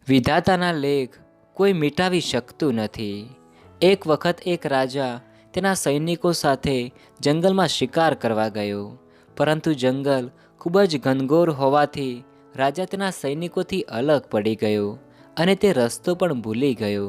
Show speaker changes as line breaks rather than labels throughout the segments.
વિધાતાના લેખ કોઈ મિટાવી શકતું નથી। એક વખત એક રાજા તેના સૈનિકો સાથે જંગલમાં શિકાર કરવા ગયો, પરંતુ જંગલ ખૂબ જ ઘનઘોર હોવાથી રાજા તેના સૈનિકોથી અલગ પડી ગયો અને તે રસ્તો પણ ભૂલી ગયો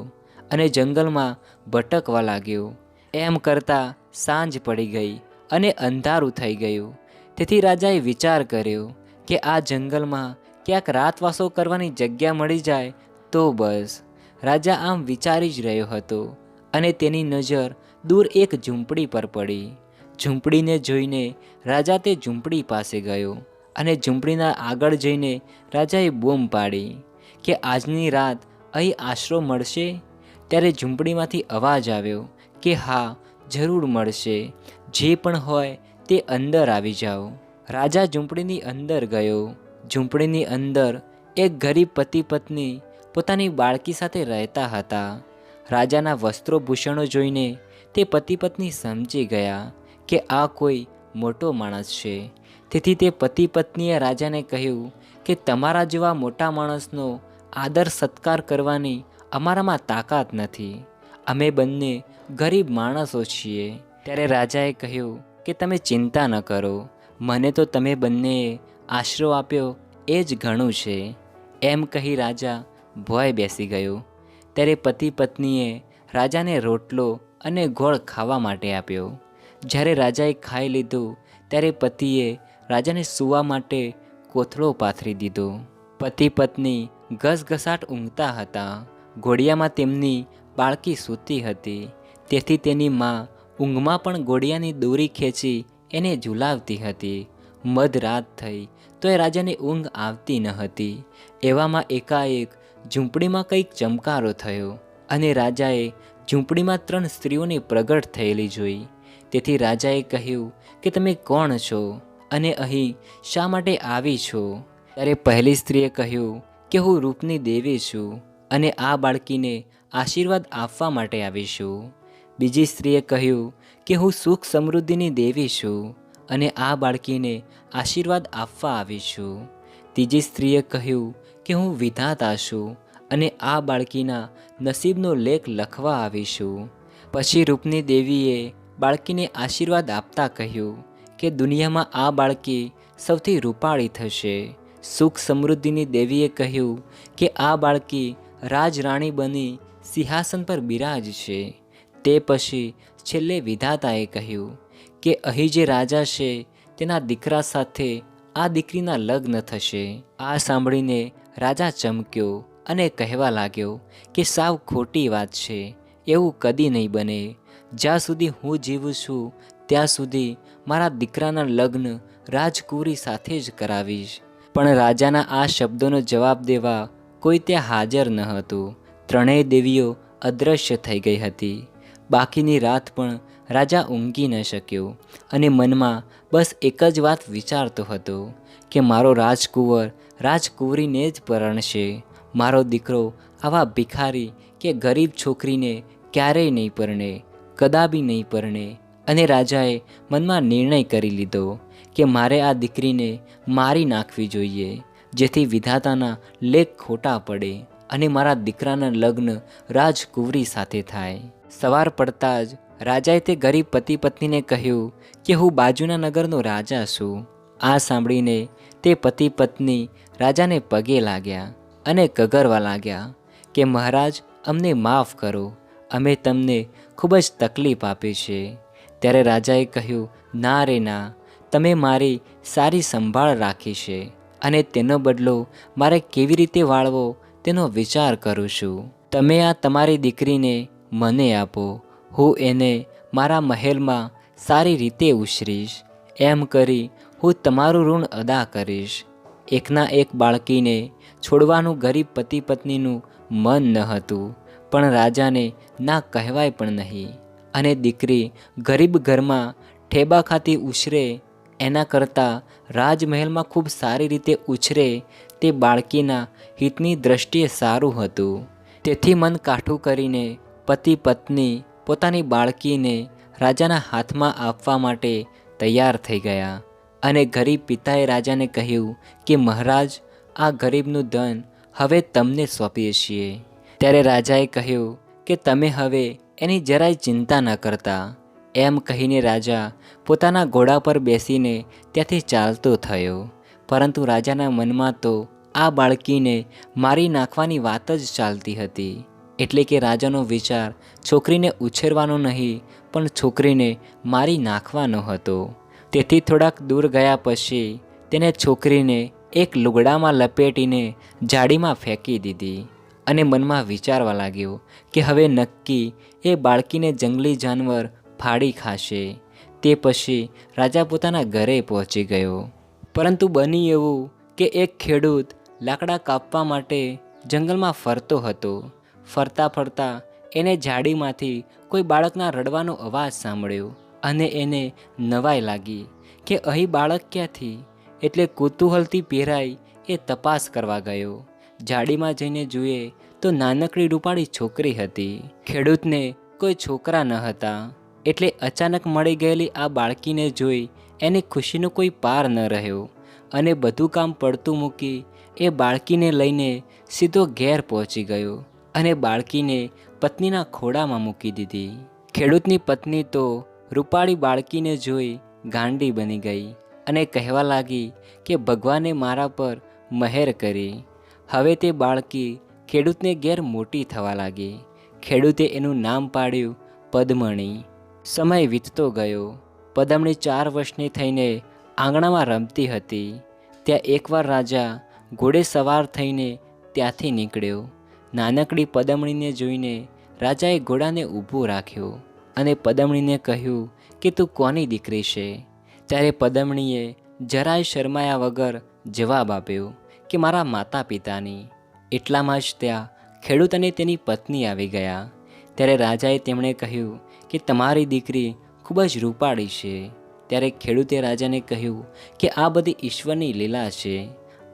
અને જંગલમાં ભટકવા લાગ્યો। એમ કરતાં સાંજ પડી ગઈ અને અંધારું થઈ ગયું। તેથી રાજાએ વિચાર કર્યો કે આ જંગલમાં ક્યાંક રાતવાસો કરવાની જગ્યા મળી જાય તો બસ। રાજા આમ વિચારી જ રહ્યો હતો અને તેની નજર દૂર એક ઝૂંપડી પર પડી। ઝૂંપડીને જોઈને રાજા તે ઝૂંપડી પાસે ગયો અને ઝૂંપડીના આગળ જઈને રાજાએ બૂમ પાડી કે આજની રાત અહીં આશરો મળશે? ત્યારે ઝૂંપડીમાંથી અવાજ આવ્યો કે હા, જરૂર મળશે, જે પણ હોય તે અંદર આવી જાઓ। રાજા ઝૂંપડીની અંદર ગયો। ઝૂંપડીની અંદર એક ગરીબ પતિ પત્ની પોતાની બાળકી સાથે રહેતા હતા। રાજાના વસ્ત્રોભૂષણો જોઈને તે પતિ પત્ની સમજી ગયા કે આ કોઈ મોટો માણસ છે। તેથી તે પતિ પત્નીએ રાજાને કહ્યું કે તમારા જેવા મોટા માણસનો આદર સત્કાર કરવાની અમારામાં તાકાત નથી, અમે બંને ગરીબ માણસો છીએ। ત્યારે રાજાએ કહ્યું કે તમે ચિંતા ન કરો, મને તો તમે બંનેએ આશરો આપ્યો એ જ ઘણું છે। એમ કહી રાજા ભોંય બેસી ગયો। ત્યારે પતિ પત્નીએ રાજાને રોટલો અને ગોળ ખાવા માટે આપ્યો। જ્યારે રાજાએ ખાઈ લીધું ત્યારે પતિએ રાજાને સૂવા માટે કોથળો પાથરી દીધો। પતિ પત્ની ઘસઘસાટ ઊંઘતા હતા। ઘોડિયામાં તેમની બાળકી સૂતી હતી, તેથી તેની મા ઊંઘમાં પણ ઘોડિયાની દોરી ખેંચી એને ઝૂલાવતી હતી। મધરાત થઈ તોય રાજાને ઊંઘ આવતી ન હતી। એવામાં એકાએક ઝૂંપડીમાં કંઈક ચમકારો થયો અને રાજાએ ઝૂંપડીમાં 3 સ્ત્રીઓની પ્રગટ થયેલી જોઈ। તેથી રાજાએ કહ્યું કે તમે કોણ છો અને અહીં શા માટે આવી છો? ત્યારે પહેલી સ્ત્રીએ કહ્યું કે હું રૂપની દેવી છું અને આ બાળકીને આશીર્વાદ આપવા માટે આવી છું। બીજી સ્ત્રીએ કહ્યું કે હું સુખ સમૃદ્ધિની દેવી છું અને આ બાળકીને આશીર્વાદ આપવા આવી છું। ત્રીજી સ્ત્રીએ કહ્યું કે હું વિધાતા છું અને આ બાળકીના નસીબનો લેખ લખવા આવી છું। પછી રૂપની દેવીએ બાળકીને આશીર્વાદ આપતા કહ્યું કે દુનિયામાં આ બાળકી સૌથી રૂપાળી થશે। સુખ સમૃદ્ધિની દેવીએ કહ્યું કે આ બાળકી રાજરાણી બની સિંહાસન પર બિરાજશે। તે પછી છેલ્લે વિધાતાએ કહ્યું કે અહીં જે રાજા છે તેના દીકરા સાથે આ દીકરીના લગ્ન થશે। આ સાંભળીને રાજા ચમક્યો અને કહેવા લાગ્યો કે સાવ ખોટી વાત છે, એવું કદી નહીં બને। જ્યાં સુધી હું જીવું છું ત્યાં સુધી મારા દીકરાના લગ્ન રાજકુંવરી સાથે જ કરાવીશ। પણ રાજાના આ શબ્દોનો જવાબ દેવા કોઈ ત્યાં હાજર ન હતું। ત્રણેય દેવીઓ અદૃશ્ય થઈ ગઈ હતી। બાકીની રાત પણ રાજા ઊંઘી ન શક્યો અને મનમાં બસ એક જ વાત વિચારતો હતો કે મારો રાજકુંવર રાજકુંવરીને જ પરણશે। મારો દીકરો આવા ભિખારી કે ગરીબ છોકરીને ક્યારેય નહીં પરણે, કદાપી નહીં પરણે। અને રાજાએ મનમાં નિર્ણય કરી લીધો કે મારે આ દીકરીને મારી નાખવી જોઈએ, જેથી વિધાતાના લેખ ખોટા પડે અને મારા દીકરાના લગ્ન રાજકુંવરી સાથે થાય। સવાર પડતાં જ રાજાએ તે ગરીબ પતિ પત્નીને કહ્યું કે હું બાજુના નગરનો રાજા છું। આ સાંભળીને તે પતિ પત્ની રાજાને પગે લાગ્યા અને કગરવા લાગ્યા કે મહારાજ, અમને માફ કરો, અમે તમને ખૂબ જ તકલીફ આપી છે। ત્યારે રાજાએ કહ્યું, ના રે ના, તમે મારી સારી સંભાળ રાખી છે અને તેનો બદલો મારે કેવી રીતે વાળવો તેનો વિચાર કરું છું। તમે આ તમારી દીકરીને મને આપો, હું એને મારા મહેલમાં સારી રીતે ઉછરીશ। એમ કરી હું તમારું ઋણ અદા કરીશ। એકના એક બાળકીને છોડવાનું ગરીબ પતિ પત્નીનું મન ન હતું, પણ રાજાને ના કહેવાય પણ નહીં અને દીકરી ગરીબ ઘરમાં ઠેબા ખાતી ઉછરે એના કરતાં રાજમહેલમાં ખૂબ સારી રીતે ઉછરે તે બાળકીના હિતની દૃષ્ટિએ સારું હતું। તેથી મન કાઠું કરીને પતિ પત્ની પોતાની બાળકીને રાજાના હાથમાં આપવા માટે તૈયાર થઈ ગયા અને ગરીબ પિતાએ રાજાને કહ્યું કે મહારાજ, આ ગરીબનું ધન હવે તમને સોંપીએ છીએ. ત્યારે રાજાએ કહ્યું કે તમે હવે એની જરાય ચિંતા ન કરતા. એમ કહીને રાજા પોતાના ઘોડા પર બેસીને ત્યાંથી ચાલતો થયો. પરંતુ રાજાના મનમાં તો આ બાળકીને મારી નાખવાની વાત જ ચાલતી હતી. એટલે કે રાજાનો વિચાર છોકરીને ઉછેરવાનો નહીં, પણ છોકરીને મારી નાખવાનો હતો. તેથી થોડાક દૂર ગયા પછી તેને છોકરીને એક લુગડામાં લપેટીને જાળીમાં ફેંકી દીધી અને મનમાં વિચારવા લાગ્યો કે હવે નક્કી એ બાળકીને જંગલી જાનવર ફાડી ખાશે. તે પછી રાજા પોતાના ઘરે પહોંચી ગયો. પરંતુ બની એવું કે એક ખેડૂત લાકડા કાપવા માટે જંગલમાં ફરતો હતો. ફરતા ફરતા એને ઝાડીમાંથી કોઈ બાળકના રડવાનો અવાજ સાંભળ્યો અને એને નવાઈ લાગી કે અહીં બાળક ક્યાંથી. એટલે કુતૂહલથી પહેરાઈ એ તપાસ કરવા ગયો. ઝાડીમાં જઈને જુએ તો નાનકડી રૂપાળી છોકરી હતી. ખેડૂતને કોઈ છોકરા ન હતા, એટલે અચાનક મળી ગયેલી આ બાળકીને જોઈ એની ખુશીનો કોઈ પાર ન રહ્યો અને બધું કામ પડતું મૂકી એ બાળકીને લઈને સીધો ઘેર પહોંચી ગયો અને બાળકીને પત્નીના ખોળામાં મૂકી દીધી. ખેડૂતની પત્ની તો રૂપાળી બાળકીને જોઈ ગાંડી બની ગઈ અને કહેવા લાગી કે ભગવાને મારા પર મહેર કરી. હવે તે બાળકી ખેડૂતને ઘેર મોટી થવા લાગી. ખેડૂતે એનું નામ પાડ્યું પદ્મણી. સમય વીતતો ગયો. પદ્મણી 4 વર્ષની થઈને આંગણામાં રમતી હતી. ત્યાં એકવાર રાજા ઘોડે સવાર થઈને ત્યાંથી નીકળ્યો. નાનકડી પદ્મણીને જોઈને રાજાએ ઘોડાને ઊભું રાખ્યો અને પદ્મણીને કહ્યું કે તું કોની દીકરી છે? ત્યારે પદ્મણીએ જરાય શરમાયા વગર જવાબ આપ્યો કે મારા માતા પિતાની. એટલામાં જ ત્યાં ખેડૂત અને તેની પત્ની આવી ગયા. ત્યારે રાજાએ તેમણે કહ્યું કે તમારી દીકરી ખૂબ જ રૂપાળી છે. ત્યારે ખેડૂતે રાજાને કહ્યું કે આ બધી ઈશ્વરની લીલા છે.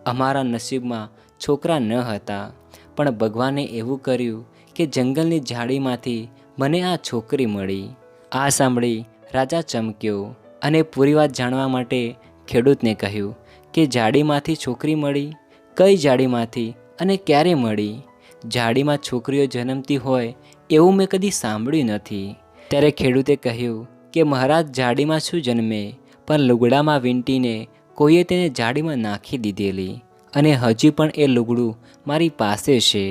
અમારા નસીબમાં છોકરા ન હતા, પણ ભગવાને એવું કર્યું કે જંગલની ઝાડીમાંથી મને આ છોકરી મળી. આ સાંભળી રાજા ચમક્યો અને પૂરી વાત જાણવા માટે ખેડૂતને કહ્યું કે ઝાડીમાંથી છોકરી મળી? કઈ ઝાડીમાંથી અને ક્યારે મળી? ઝાડીમાં છોકરીઓ જન્મતી હોય એવું મેં કદી સાંભળ્યું નથી. ત્યારે ખેડૂતે કહ્યું કે મહારાજ, ઝાડીમાં શું જન્મે, પણ લુગડામાં વીંટીને કોઈએ તેને ઝાડીમાં નાખી દીધેલી અને હજી પણ એ લુગડું મારી પાસે છે.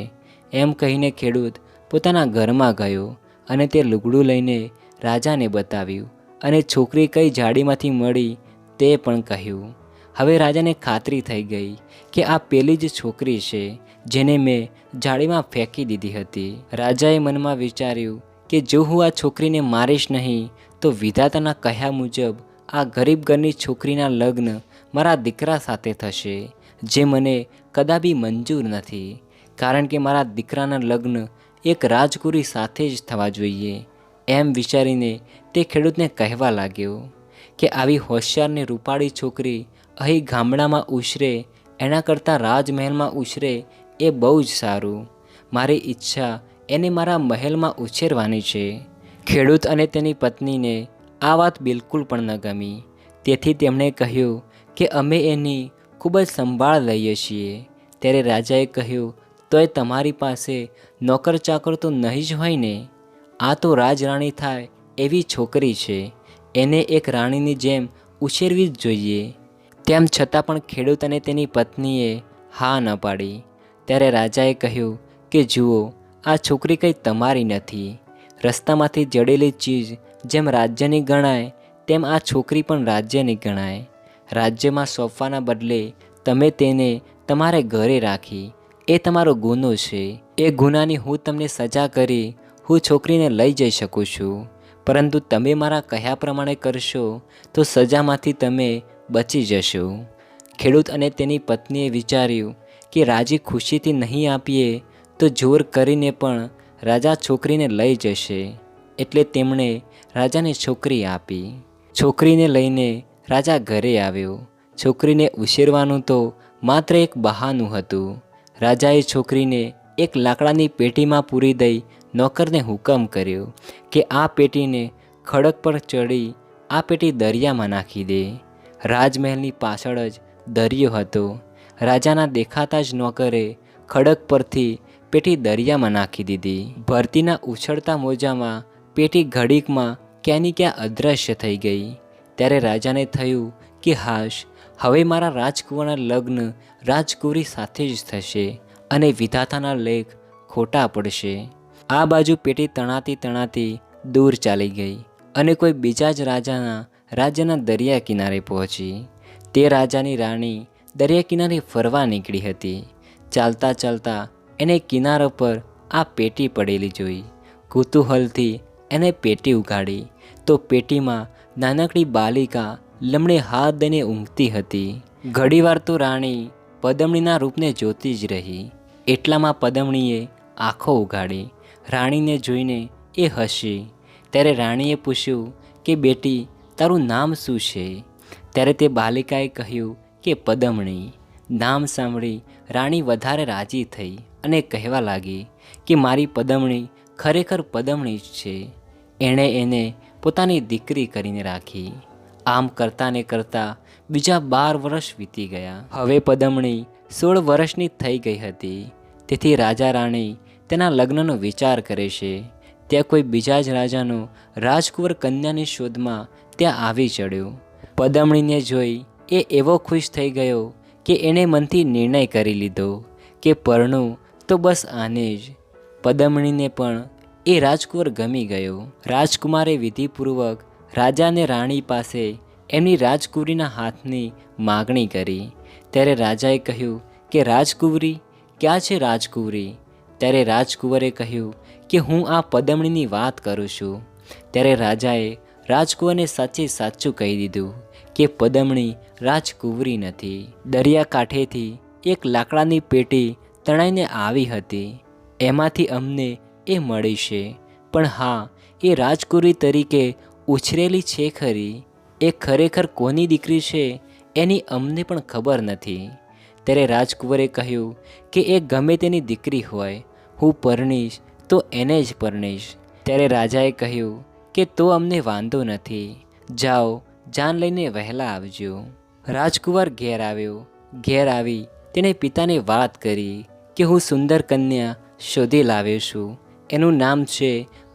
એમ કહીને ખેડૂત પોતાના ઘરમાં ગયો અને તે લુગડું લઈને રાજાને બતાવ્યું અને છોકરી કઈ ઝાડીમાંથી મળી તે પણ કહ્યું. હવે રાજાને ખાતરી થઈ ગઈ કે આ પેલી જ છોકરી છે જેને મેં ઝાડીમાં ફેંકી દીધી હતી. રાજાએ મનમાં વિચાર્યું કે જો હું આ છોકરીને મારીશ નહીં તો વિધાતાના કહ્યા મુજબ આ ગરીબ ઘરની છોકરીના લગ્ન મારા દીકરા સાથે થશે, જે મને કદાપી મંજૂર નથી. કારણ કે મારા દીકરાના લગ્ન એક રાજકુરી સાથે જ થવા જોઈએ. એમ વિચારીને તે ખેડૂતને કહેવા લાગ્યો કે આવી હોશિયાર ને રૂપાળી છોકરી અહીં ગામડામાં ઉછરે એના કરતાં રાજમહેલમાં ઉછરે એ બહુ જ સારું. મારી ઈચ્છા એને મારા મહેલમાં ઉછેરવાની છે. ખેડૂત અને તેની પત્નીને આ વાત બિલકુલ પણ ન ગમી. તેથી તેમણે કહ્યું કે અમે એની ખૂબ જ સંભાળ લઈએ છીએ. ત્યારે રાજાએ કહ્યું, તોય તમારી પાસે નોકર ચાકર તો નહીં જ હોય ને? આ તો રાજરાણી થાય એવી છોકરી છે. એને એક રાણીની જેમ ઉછેરવી જ જોઈએ. તેમ છતાં પણ ખેડૂત અને તેની પત્નીએ હા ન પાડી. ત્યારે રાજાએ કહ્યું કે જુઓ, આ છોકરી કંઈ તમારી નથી. રસ્તામાંથી જડેલી ચીજ જેમ રાજ્યની ગણાય તેમ આ છોકરી પણ રાજ્યની ગણાય. રાજ્યમાં સોંપવાના બદલે તમે તેને તમારે ઘરે રાખી, એ તમારો ગુનો છે. એ ગુનાની હું તમને સજા કરી હું છોકરીને લઈ જઈ શકું છું, પરંતુ તમે મારા કહ્યા પ્રમાણે કરશો તો સજામાંથી તમે બચી જશો. ખેડૂત અને તેની પત્નીએ વિચાર્યું કે રાજી ખુશીથી નહીં આપીએ તો જોર કરીને પણ રાજા છોકરીને લઈ જશે. એટલે તેમણે રાજાને છોકરી આપી. છોકરીને લઈને રાજા ઘરે આવ્યો. છોકરીને ઉછેરવાનું તો માત્ર એક બહાનું હતું. રાજાએ છોકરીને એક લાકડાની પેટીમાં પૂરી દઈ નોકરને હુકમ કર્યો કે આ પેટીને ખડક પર ચડી આ પેટી દરિયામાં નાખી દે. રાજમહેલની પાછળ જ દરિયો હતો. રાજાના દેખાતા જ નોકરે ખડક પરથી પેટી દરિયામાં નાખી દીધી. ભરતીના ઉછળતા મોજામાં પેટી ઘડીકમાં ક્યાંની ક્યાં અદૃશ્ય થઈ ગઈ. ત્યારે રાજાને થયું કે હાશ, હવે મારા રાજકુંવરના લગ્ન રાજકુંવરી સાથે જ થશે અને વિધાતાના લેખ ખોટા પડશે. આ બાજુ પેટી તણાતી તણાતી દૂર ચાલી ગઈ અને કોઈ બીજા જ રાજ્યના દરિયા કિનારે પહોંચી. તે રાજાની રાણી દરિયા કિનારે ફરવા નીકળી હતી. ચાલતા ચાલતા એને કિનારા પર આ પેટી પડેલી જોઈ. કુતૂહલથી એને પેટી ઉગાડી તો પેટીમાં નાનકડી બાલિકા લમણે હાથ દઈને ઊંઘતી હતી. ઘડીવાર તો રાણી પદમણીના રૂપને જોતી જ રહી. એટલામાં પદમણીએ આંખો ઉગાડી. રાણીને જોઈને એ હસી. ત્યારે રાણીએ પૂછ્યું કે બેટી, તારું નામ શું છે? ત્યારે તે બાલિકાએ કહ્યું કે પદમણી. નામ સાંભળી રાણી વધારે રાજી થઈ અને કહેવા લાગી કે મારી પદમણી ખરેખર પદમણી જ છે. એણે એને પોતાની દીકરી કરીને રાખી. આમ કરતાં ને કરતાં બીજા 12 વર્ષ વીતી ગયા. હવે પદમણી 16 વર્ષની થઈ ગઈ હતી. તેથી રાજા રાણી તેના લગ્નનો વિચાર કરે છે. ત્યાં કોઈ બીજા જ રાજાનો રાજકુંવર કન્યાની શોધમાં ત્યાં આવી ચડ્યો. પદમણીને જોઈ એ એવો ખુશ થઈ ગયો કે એણે મનથી નિર્ણય કરી લીધો કે પરણું તો બસ આને જ. પદમણીને પણ એ રાજકુંવર ગમી ગયો. રાજકુમારે વિધિપૂર્વક રાજા અને રાણી પાસે એમની રાજકુંવરીના હાથની માગણી કરી. ત્યારે રાજાએ કહ્યું કે રાજકુંવરી ક્યાં છે રાજકુંવરી? ત્યારે રાજકુંવરે કહ્યું કે હું આ પદમણીની વાત કરું છું. ત્યારે રાજાએ રાજકુંવરને સાચું કહી દીધું કે પદમણી રાજકુંવરી નથી. દરિયા કાંઠેથી એક લાકડાની પેટી તણાઈને આવી હતી. એમાંથી અમને એ મળી છે, પણ હા, એ રાજકુંવરી તરીકે ઉછરેલી છે ખરી. એ ખરેખર કોની દીકરી છે એની અમને પણ ખબર નથી. ત્યારે રાજકુંવરે કહ્યું કે એ ગમે તેની દીકરી હોય, હું પરણીશ તો એને જ પરણીશ. ત્યારે રાજાએ કહ્યું કે તો અમને વાંધો નથી, જાઓ, જાન લઈને વહેલા આવજો. રાજકુંવર ઘેર આવ્યો. ઘેર આવી તેણે પિતાને વાત કરી કે હું સુંદર કન્યા શોધી લાવ્યો છું. એનું નામ છે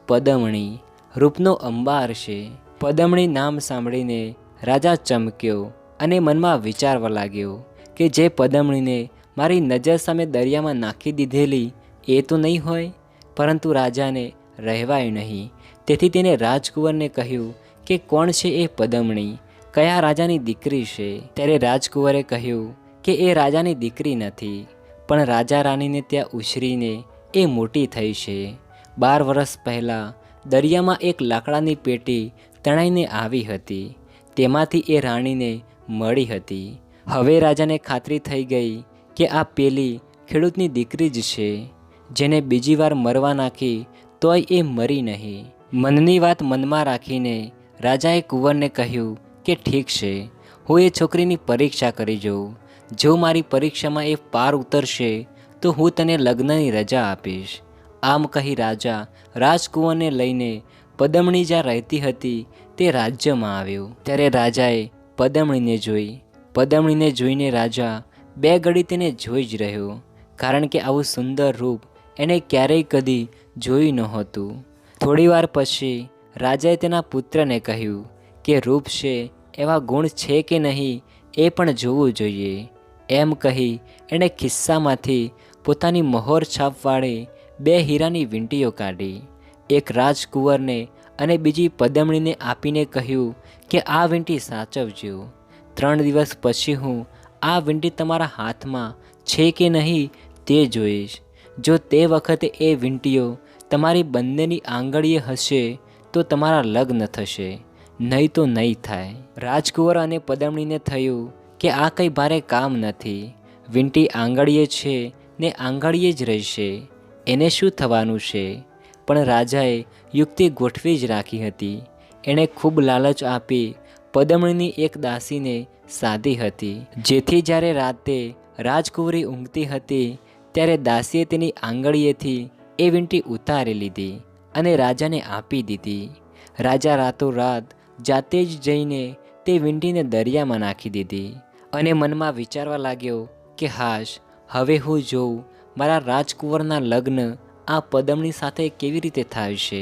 પદમણી. રૂપનો અંબાર છે. પદમણી નામ સાંભળીને રાજા ચમક્યો અને મનમાં વિચારવા લાગ્યો કે જે પદમણીને મારી નજર સામે દરિયામાં નાખી દીધેલી એ તો નહીં હોય. પરંતુ રાજાને રહેવાયું નહીં. તેથી તેને રાજકુંવરને કહ્યું કે કોણ છે એ પદમણી? કયા રાજાની દીકરી છે? ત્યારે રાજકુંવરે કહ્યું કે એ રાજાની દીકરી નથી, પણ રાજા રાણીને ત્યાં ઉછરીને એ મોટી થઈ છે. 12 વર્ષ પહેલાં દરિયામાં એક લાકડાની પેટી તણાઈને આવી હતી. તેમાંથી એ રાણીને મળી હતી. હવે રાજાને ખાતરી થઈ ગઈ કે આ પેલી ખેડૂતની દીકરી જ છે, જેને બીજી વાર મરવા નાખી તોય એ મરી નહીં. મનની વાત મનમાં રાખીને રાજાએ કુંવરને કહ્યું કે ઠીક છે, હું એ છોકરીની પરીક્ષા કરી જોઉં. જો મારી પરીક્ષામાં એ પાર ઉતરશે તો હું તને લગ્નની રજા આપીશ. આમ કહી રાજા રાજકુંવરને લઈને પદમણી જ્યાં રહેતી હતી તે રાજ્યમાં આવ્યો. ત્યારે રાજાએ પદમણીને જોઈ. પદમણીને જોઈને રાજા 2 ઘડી તેને જોઈ જ રહ્યો, કારણ કે આવું સુંદર રૂપ એણે ક્યારેય કદી જોયું નહોતું. થોડીવાર પછી રાજાએ તેના પુત્રને કહ્યું કે રૂપ છે એવા ગુણ છે કે નહીં એ પણ જોવું જોઈએ. એમ કહી એણે ખિસ્સામાંથી પોતાની મહોર છાપવાળી 2 હીરાની વીંટીઓ કાઢી. એક રાજકુંવરને અને બીજી પદમણીને આપીને કહ્યું કે આ વીંટી સાચવજો. 3 દિવસ પછી હું આ વીંટી તમારા હાથમાં છે કે નહીં તે જોઈશ. જો તે વખતે એ વીંટીઓ તમારી બંનેની આંગળીએ હશે તો તમારા લગ્ન થશે, નહીં તો નહીં થાય. રાજકુંવર અને પદમણીને થયું કે આ કંઈ ભારે કામ નથી. વીંટી આંગળીએ છે ને આંગળીએ જ રહેશે, એને શું થવાનું છે? પણ રાજાએ યુક્તિ ગોઠવી જ રાખી હતી. એણે ખૂબ લાલચ આપી પદમણીની એક દાસીને સાધી હતી, જેથી જ્યારે રાતે રાજકુંવરી ઊંઘતી હતી ત્યારે દાસીએ તેની આંગળીએથી એ વીંટી ઉતારી લીધી અને રાજાને આપી દીધી. રાજા રાતોરાત જાતે જ જઈને તે વીંટીને દરિયામાં નાખી દીધી અને મનમાં વિચારવા લાગ્યો કે હાશ, હવે હું જોઉં મારા રાજકુંવરના લગ્ન આ પદમણી સાથે કેવી રીતે થાય છે?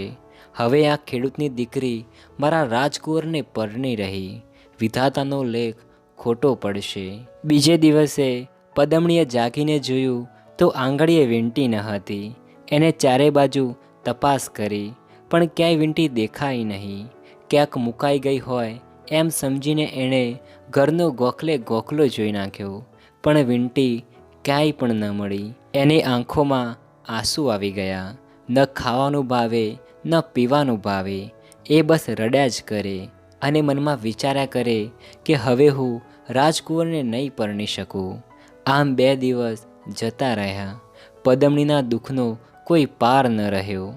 હવે આ ખેડૂતની દીકરી મારા રાજકુંવરને પરણી રહી, વિધાતાનો લેખ ખોટો પડશે. બીજે દિવસે પદમણીએ જાગીને જોયું તો આંગળીએ વીંટી ન હતી. એને ચારે બાજુ તપાસ કરી, પણ ક્યાંય વીંટી દેખાઈ નહીં. ક્યાંક મુકાઈ ગઈ હોય એમ સમજીને એણે ઘરનો ગોખલે ગોખલો જોઈ નાખ્યો, પણ વીંટી ક્યાંય પણ ન મળી. એની આંખોમાં આંસુ આવી ગયા. ન ખાવાનું ભાવે ન પીવાનું ભાવે, એ બસ રડ્યા જ કરે અને મનમાં વિચાર્યા કરે કે હવે હું રાજકુંવરને નહીં પરણી શકું. આમ 2 દિવસ જતા રહ્યા. પદમણીના દુઃખનો કોઈ પાર ન રહ્યો.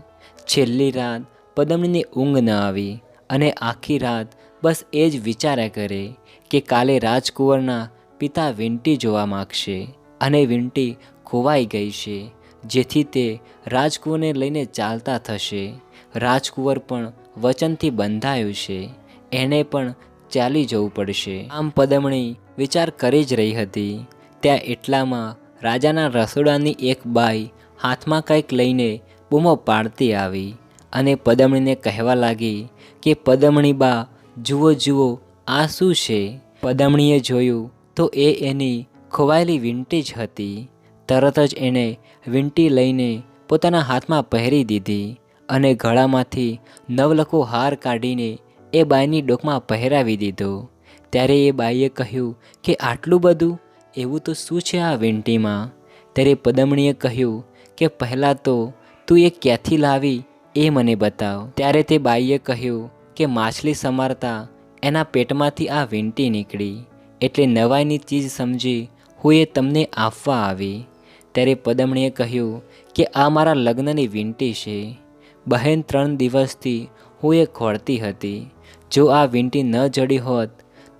છેલ્લી રાત પદમણીને ઊંઘ ન આવી અને આખી રાત બસ એ જ વિચાર્યા કરે કે કાલે રાજકુંવરના પિતા વીંટી જોવા માગશે અને વીંટી ખોવાઈ ગઈ છે, જેથી તે રાજકુંવરને લઈને ચાલતા થશે. રાજકુંવર પણ વચનથી બંધાયું છે, એણે પણ ચાલી જવું પડશે. આમ પદમણી વિચાર કરી જ રહી હતી. ત્યાં એટલામાં રાજાના રસોડાની એક બાઈ હાથમાં કંઈક લઈને બૂમો પાડતી આવી અને પદમણીને કહેવા લાગી કે પદમણી બા, જુઓ જુઓ, આ શું છે? પદમણીએ જોયું તો એ એની ખોવાયેલી વીંટી જ હતી. તરત જ એણે વીંટી લઈને પોતાના હાથમાં પહેરી દીધી અને ગળામાંથી નવલખો હાર કાઢીને એ બાઈની ડોકમાં પહેરાવી દીધો. ત્યારે એ બાઈએ કહ્યું કે આટલું બધું, એવું તો શું છે આ વીંટીમાં? ત્યારે પદમણીએ કહ્યું કે પહેલાં તો તું એ ક્યાંથી લાવી એ મને બતાવ. ત્યારે તે બાઈએ કહ્યું કે માછલી સમારતા એના પેટમાંથી આ વીંટી નીકળી, એટલે નવાઈની ચીજ સમજી હું એ તમને આપવા આવી. ત્યારે પદમણીએ કહ્યું કે આ મારા લગ્નની વીંટી છે. બહેન, 3 દિવસથી હું એ ખોળતી હતી. જો આ વીંટી ન જડી હોત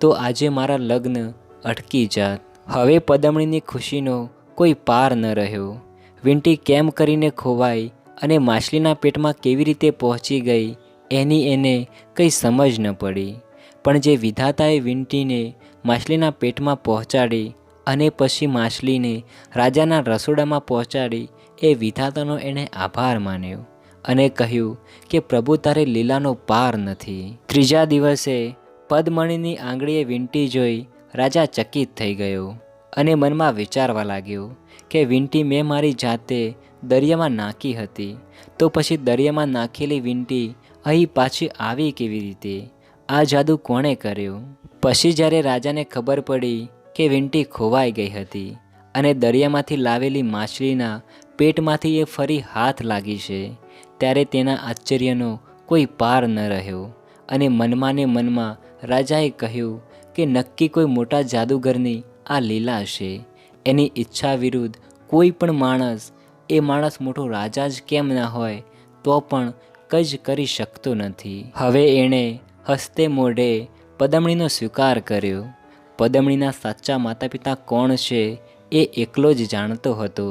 તો આજે મારા લગ્ન અટકી જાત. હવે પદમણીની ખુશીનો કોઈ પાર ન રહ્યો. વીંટી કેમ કરીને ખોવાઈ અને માછલીના પેટમાં કેવી રીતે પહોંચી ગઈ એની એને કંઈ સમજ ન પડી. પણ જે વિધાતાએ વીંટીને માછલીના પેટમાં પહોંચાડી અને પછી માછલીને રાજાના રસોડામાં પહોંચાડી, એ વિધાતાનો એણે આભાર માન્યો અને કહ્યું કે પ્રભુ, તારે લીલાનો પાર નથી. ત્રીજા દિવસે પદમણીની આંગળીએ વીંટી જોઈ રાજા ચકિત થઈ ગયો અને મનમાં વિચારવા લાગ્યો કે વીંટી મેં મારી જાતે દરિયામાં નાખી હતી, તો પછી દરિયામાં નાખેલી વીંટી અહીં પાછી આવી કેવી રીતે? આ જાદુ કોણે કર્યો? પછી જ્યારે રાજાને ખબર પડી કે વીંટી ખોવાઈ ગઈ હતી અને દરિયામાંથી લાવેલી માછલીના પેટમાંથી એ ફરી હાથ લાગી છે, ત્યારે તેના આશ્ચર્યનો કોઈ પાર ન રહ્યો અને મનમાં ને મનમાં રાજાએ કહ્યું કે નક્કી કોઈ મોટા જાદુગરની આ લીલા છે. એની ઈચ્છા વિરુદ્ધ કોઈ પણ માણસ, એ માણસ મોટો રાજા જ કેમ ના હોય, તો પણ કંઈ જ કરી શકતો નથી. હવે એણે હસતે મોઢે પદમણીનો સ્વીકાર કર્યો. પદમણીના સાચા માતા પિતા કોણ છે એ એકલો જ જાણતો હતો,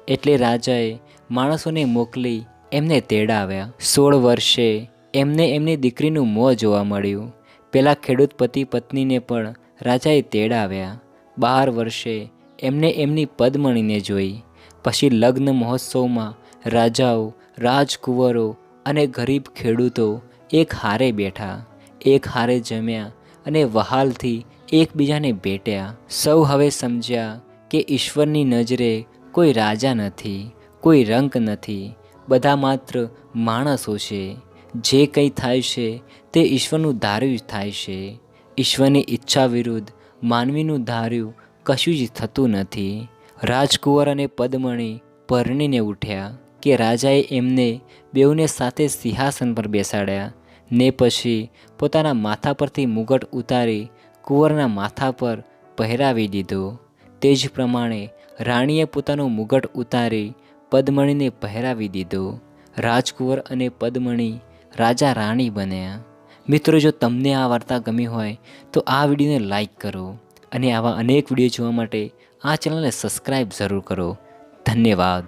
એટલે રાજાએ માણસોને મોકલી એમને તેડાવ્યા. 16 વર્ષે એમને એમની દીકરીનું મોં જોવા મળ્યું. પેલા ખેડૂત પતિ પત્નીને પણ રાજાએ તેડાવ્યા. 12 વર્ષે એમને એમની પદમણીને જોઈ. પછી લગ્ન મહોત્સવમાં રાજાઓ, રાજકુંવરો અને ગરીબ ખેડૂતો એક હારે બેઠા, એક હારે જમ્યા અને વહાલથી એકબીજાને ભેટ્યા. સૌ હવે સમજ્યા કે ઈશ્વરની નજરે કોઈ રાજા નથી, કોઈ રંક નથી, બધા માત્ર માણસો છે. જે કંઈ થાય છે તે ઈશ્વરનું ધાર્યું જ થાય છે. ઈશ્વરની ઈચ્છા વિરુદ્ધ માનવીનું ધાર્યું કશું જ થતું નથી. રાજકુંવર અને પદમણી પરણીને ઉઠ્યા કે રાજાએ એમને બેઉને સાથે સિંહાસન પર બેસાડ્યા ને પછી પોતાના માથા પરથી મુગટ ઉતારી કુંવરના માથા પર પહેરાવી દીધો. તે જ પ્રમાણે રાણીએ પોતાનો મુગટ ઉતારી પદમણીને પહેરાવી દીધો. રાજકુંવર અને પદમણી રાજા રાણી બન્યા. મિત્રો, જો તમને આ વાર્તા ગમી હોય તો આ વિડીયોને લાઈક કરો અને આવા અનેક વિડીયો જોવા માટે આ ચેનલને સબસ્ક્રાઈબ જરૂર કરો. ધન્યવાદ.